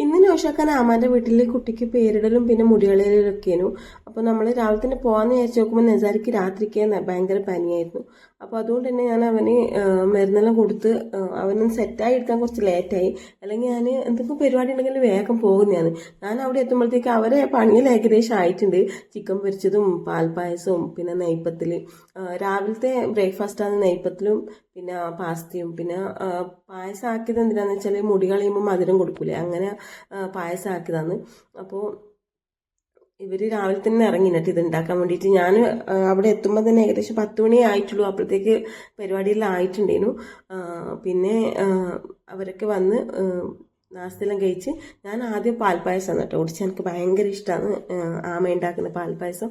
ഇന്ന് നൗഷാക്കാൻ ആമാന്റെ വീട്ടിൽ കുട്ടിക്ക് പേരിടലും പിന്നെ മുടികളിലൊക്കെയായിരുന്നു. അപ്പോൾ നമ്മൾ രാവിലെ തന്നെ പോകാമെന്ന് വിചാരിച്ച് നോക്കുമ്പോൾ നെസാരിക്ക് രാത്രിക്ക് ഭയങ്കര പനിയായിരുന്നു. അപ്പോൾ അതുകൊണ്ട് തന്നെ ഞാൻ അവന് മരുന്നെല്ലാം കൊടുത്ത് അവനൊന്ന് സെറ്റായി എടുക്കാൻ കുറച്ച് ലേറ്റായി. അല്ലെങ്കിൽ ഞാൻ എന്തെങ്കിലും പരിപാടി ഉണ്ടെങ്കിൽ വേഗം പോകുന്നതാണ്. ഞാൻ അവിടെ എത്തുമ്പോഴത്തേക്ക് അവരെ പണിയിൽ ഏകദേശം ആയിട്ടുണ്ട്. ചിക്കൻ പൊരിച്ചതും പാൽപ്പായസവും പിന്നെ നെയ്പ്പത്തിൽ, രാവിലത്തെ ബ്രേക്ക്ഫാസ്റ്റാണ് നെയ്പ്പത്തിലും പിന്നെ പാസ്തയും. പിന്നെ പായസം ആക്കിയത് എന്തിനാന്ന് വെച്ചാൽ മുടി കളയുമ്പോൾ മധുരം കൊടുക്കൂലേ, അങ്ങനെ പായസം ആക്കിയതാണ്. അപ്പോൾ ഇവർ രാവിലെ തന്നെ ഇറങ്ങിയിട്ട് ഇത് ഉണ്ടാക്കാൻ വേണ്ടിയിട്ട്. ഞാൻ അവിടെ എത്തുമ്പോൾ തന്നെ ഏകദേശം 10 മണി ആയിട്ടുള്ളൂ. അപ്പോഴത്തേക്ക് പരിപാടിയെല്ലാം ആയിട്ടുണ്ടേനു. പിന്നെ അവരൊക്കെ വന്ന് നാസ്തെല്ലാം കഴിച്ച് ഞാൻ ആദ്യം പാൽപ്പായസമാണ് കേട്ടോ കുടിച്ച്. എനിക്ക് ഭയങ്കര ഇഷ്ടമാണ് ആമ ഉണ്ടാക്കുന്ന പാൽപ്പായസം.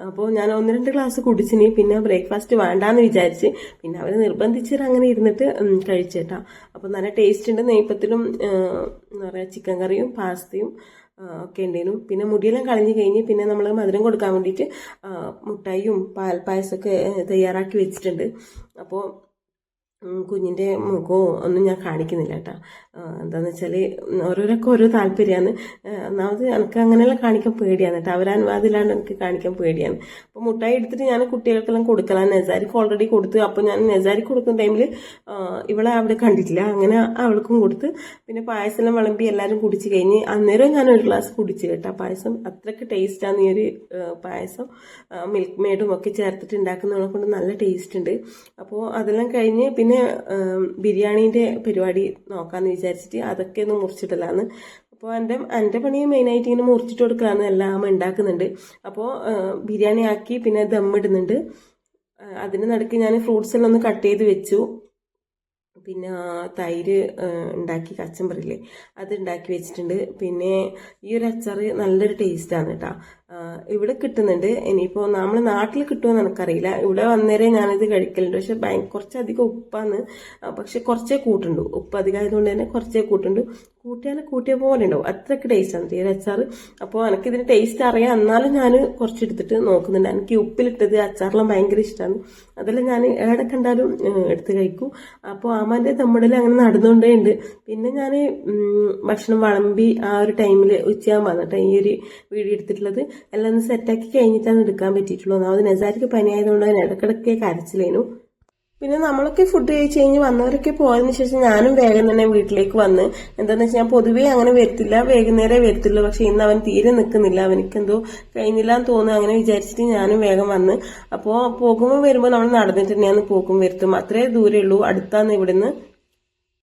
അപ്പോൾ ഞാൻ 1-2 ഗ്ലാസ് കുടിച്ചിനി. പിന്നെ ബ്രേക്ക്ഫാസ്റ്റ് വേണ്ടാന്ന് വിചാരിച്ച് പിന്നെ അവർ നിർബന്ധിച്ചിട്ട് അങ്ങനെ ഇരുന്നിട്ട് കഴിച്ചേട്ടാ. അപ്പോൾ നല്ല ടേസ്റ്റ് ഉണ്ട്. നെയ്പ്പത്തിലും എന്താ പറയുക ചിക്കൻ കറിയും പാസ്തയും ഒക്കെ ഉണ്ടായിരുന്നു. പിന്നെ മുടിയെല്ലാം കളഞ്ഞ് കഴിഞ്ഞ് പിന്നെ നമ്മൾ മധുരം കൊടുക്കാൻ വേണ്ടിയിട്ട് മുട്ടായിയും പാൽപ്പായസമൊക്കെ തയ്യാറാക്കി വെച്ചിട്ടുണ്ട്. അപ്പോൾ കുഞ്ഞിൻ്റെ മുഖവും ഒന്നും ഞാൻ കാണിക്കുന്നില്ല കേട്ടോ. എന്താണെന്ന് വെച്ചാൽ ഓരോരൊക്കെ ഓരോ താല്പര്യമാണ്. ഒന്നാമത് എനിക്ക് അങ്ങനെയെല്ലാം കാണിക്കാൻ പേടിയാണ് കേട്ടോ. അവരനുവാദമില്ലാണ്ട് എനിക്ക് കാണിക്കാൻ പേടിയാണ്. അപ്പോൾ മുട്ടായി എടുത്തിട്ട് ഞാൻ കുട്ടികൾക്കെല്ലാം കൊടുக்கலாம். നെസാരിക്ക് ഓൾറെഡി കൊടുത്ത്. അപ്പോൾ ഞാൻ നെസാരിക്ക് കൊടുക്കുന്ന ടൈമിൽ ഇവളെ അവിടെ കണ്ടിട്ടില്ല, അങ്ങനെ അവൾക്കും കൊടുത്ത്. പിന്നെ പായസമെല്ലാം വിളമ്പി എല്ലാവരും കുടിച്ച് കഴിഞ്ഞ് അന്നേരം ഞാൻ 1 ഗ്ലാസ് കുടിച്ച് കേട്ടോ. പായസം അത്രയ്ക്ക് ടേസ്റ്റാണ് ഈ ഒരു പായസം. മിൽക്ക് മെയ്ഡും ഒക്കെ ചേർത്തിട്ട് ഉണ്ടാക്കുന്നതിനെ കൊണ്ട് നല്ല ടേസ്റ്റ് ഉണ്ട്. അപ്പോൾ അതെല്ലാം കഴിഞ്ഞ് പിന്നെ ബിരിയാണീൻ്റെ പരിപാടി നോക്കാമെന്ന് വിചാരിച്ചിട്ട് അതൊക്കെ ഒന്ന് മുറിച്ചിട്ടലാണ്. അപ്പോൾ എൻ്റെ പണി മെയിനായിട്ട് ഇങ്ങനെ മുറിച്ചിട്ട് കൊടുക്കലാണ്. എല്ലാം ഉണ്ടാക്കുന്നുണ്ട്. അപ്പോൾ ബിരിയാണി ആക്കി പിന്നെ ദമ്മിടുന്നുണ്ട്. അതിന് നടുക്ക് ഞാൻ ഫ്രൂട്ട്സ് എല്ലാം ഒന്ന് കട്ട് ചെയ്ത് വെച്ചു. പിന്നെ തൈര് ഉണ്ടാക്കി, കച്ചമ്പറില്ലേ അത് ഉണ്ടാക്കി വെച്ചിട്ടുണ്ട്. പിന്നെ ഈ ഒരു അച്ചാർ നല്ലൊരു ടേസ്റ്റാണ് കേട്ടോ. ഇവിടെ കിട്ടുന്നുണ്ട്. ഇനിയിപ്പോൾ നമ്മൾ നാട്ടിൽ കിട്ടുമെന്ന് എനിക്കറിയില്ല. ഇവിടെ വന്നേരെ ഞാനിത് കഴിക്കലുണ്ട്. പക്ഷെ കുറച്ചധികം ഉപ്പാണ്. പക്ഷെ കുറച്ചേ കൂട്ടുണ്ട്. ഉപ്പ് അധികമായതുകൊണ്ട് തന്നെ കുറച്ചേ കൂട്ടുണ്ട്. കൂട്ടിയ പോലെ ഉണ്ടാവും. അത്രയ്ക്ക് ടേസ്റ്റാണ് ഈ ഒരു അച്ചാർ. അപ്പോൾ എനിക്കിതിന് ടേസ്റ്റ് അറിയാം. എന്നാലും ഞാൻ കുറച്ചെടുത്തിട്ട് നോക്കുന്നുണ്ട്. എനിക്ക് ഉപ്പിലിട്ടത് അച്ചാറെല്ലാം ഭയങ്കര ഇഷ്ടമാണ്. അതെല്ലാം ഞാൻ എവിടെ കണ്ടാലും എടുത്ത് കഴിക്കും. അപ്പോൾ ആമാൻ്റെ തമ്മിടൽ അങ്ങനെ നടന്നുകൊണ്ടേ ഉണ്ട്. പിന്നെ ഞാൻ ഭക്ഷണം വിളമ്പി ആ ഒരു ടൈമിൽ ഉച്ചയാകുമ്പോൾ കേട്ടോ ഈ ഒരു വീഡിയോ എടുത്തിട്ടുള്ളത്. എല്ലാം ഒന്ന് സെറ്റാക്കി കഴിഞ്ഞിട്ടാണ് എടുക്കാൻ പറ്റിയിട്ടുള്ളൂ. ഒന്നാമത് നെസാരിക്ക് പനിയായതുകൊണ്ട് തന്നെ ഇടയ്ക്കിടയ്ക്ക് കരച്ചിലേനു. പിന്നെ നമ്മളൊക്കെ ഫുഡ് കഴിച്ച് കഴിഞ്ഞ് വന്നവരൊക്കെ പോയതിന് ശേഷം ഞാനും വേഗം തന്നെ വീട്ടിലേക്ക് വന്ന്. എന്താണെന്ന് വെച്ചാൽ ഞാൻ പൊതുവേ അങ്ങനെ വരത്തില്ല, വൈകുന്നേരമേ വരത്തുള്ളൂ. പക്ഷെ ഇന്ന് അവൻ തീരെ നിൽക്കുന്നില്ല, അവനിക്കെന്തോ കഴിഞ്ഞില്ല എന്ന് തോന്നുന്നു. അങ്ങനെ വിചാരിച്ചിട്ട് ഞാനും വേഗം വന്ന്. അപ്പോൾ പോകുമ്പോൾ വരുമ്പോൾ നമ്മൾ നടന്നിട്ട് തന്നെയാണ് പോക്കും വരുത്തും. അത്രേ ദൂരേ ഉള്ളൂ, അടുത്താണ് ഇവിടുന്ന്.